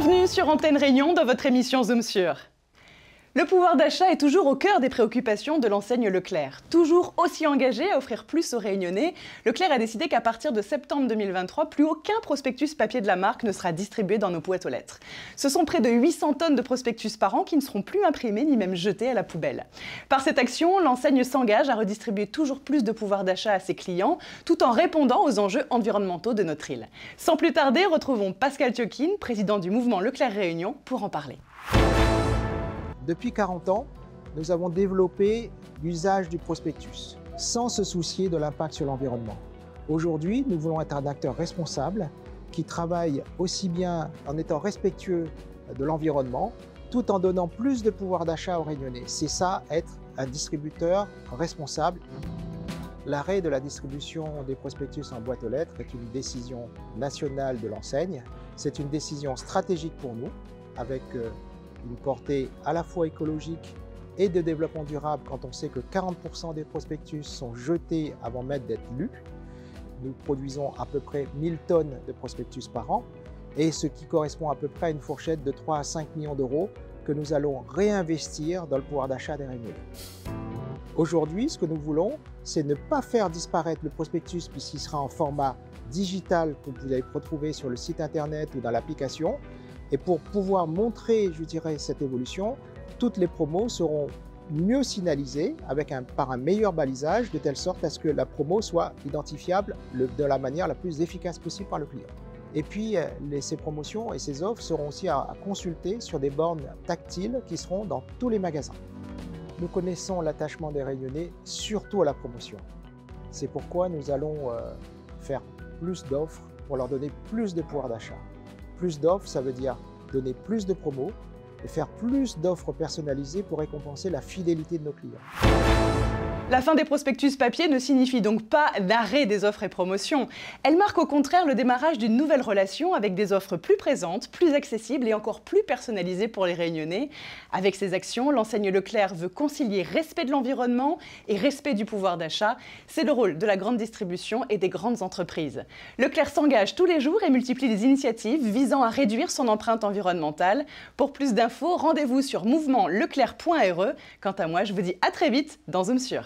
Bienvenue sur Antenne Réunion dans votre émission Zoom sur. Le pouvoir d'achat est toujours au cœur des préoccupations de l'enseigne Leclerc. Toujours aussi engagé à offrir plus aux Réunionnais, Leclerc a décidé qu'à partir de septembre 2023, plus aucun prospectus papier de la marque ne sera distribué dans nos boîtes aux lettres. Ce sont près de 800 tonnes de prospectus par an qui ne seront plus imprimés ni même jetés à la poubelle. Par cette action, l'enseigne s'engage à redistribuer toujours plus de pouvoir d'achat à ses clients, tout en répondant aux enjeux environnementaux de notre île. Sans plus tarder, retrouvons Pascal Thiokine, président du mouvement Leclerc Réunion, pour en parler. Depuis 40 ans, nous avons développé l'usage du prospectus, sans se soucier de l'impact sur l'environnement. Aujourd'hui, nous voulons être un acteur responsable qui travaille aussi bien en étant respectueux de l'environnement, tout en donnant plus de pouvoir d'achat aux Réunionnais. C'est ça, être un distributeur responsable. L'arrêt de la distribution des prospectus en boîte aux lettres est une décision nationale de l'enseigne. C'est une décision stratégique pour nous, avec une portée à la fois écologique et de développement durable quand on sait que 40% des prospectus sont jetés avant même d'être lus. Nous produisons à peu près 1000 tonnes de prospectus par an, et ce qui correspond à peu près à une fourchette de 3 à 5 millions d'euros que nous allons réinvestir dans le pouvoir d'achat des Réunionnais. Aujourd'hui, ce que nous voulons, c'est ne pas faire disparaître le prospectus puisqu'il sera en format digital que vous allez retrouver sur le site internet ou dans l'application. Et pour pouvoir montrer, je dirais, cette évolution, toutes les promos seront mieux signalisées par un meilleur balisage, de telle sorte à ce que la promo soit identifiable de la manière la plus efficace possible par le client. Et puis, ces promotions et ces offres seront aussi à consulter sur des bornes tactiles qui seront dans tous les magasins. Nous connaissons l'attachement des Réunionnais, surtout à la promotion. C'est pourquoi nous allons faire plus d'offres pour leur donner plus de pouvoir d'achat. Plus d'offres, ça veut dire donner plus de promos et faire plus d'offres personnalisées pour récompenser la fidélité de nos clients. La fin des prospectus papier ne signifie donc pas l'arrêt des offres et promotions. Elle marque au contraire le démarrage d'une nouvelle relation avec des offres plus présentes, plus accessibles et encore plus personnalisées pour les Réunionnais. Avec ces actions, l'enseigne Leclerc veut concilier respect de l'environnement et respect du pouvoir d'achat. C'est le rôle de la grande distribution et des grandes entreprises. Leclerc s'engage tous les jours et multiplie des initiatives visant à réduire son empreinte environnementale. Pour plus d'infos, rendez-vous sur mouvementleclerc.re. Quant à moi, je vous dis à très vite dans Zoom sur.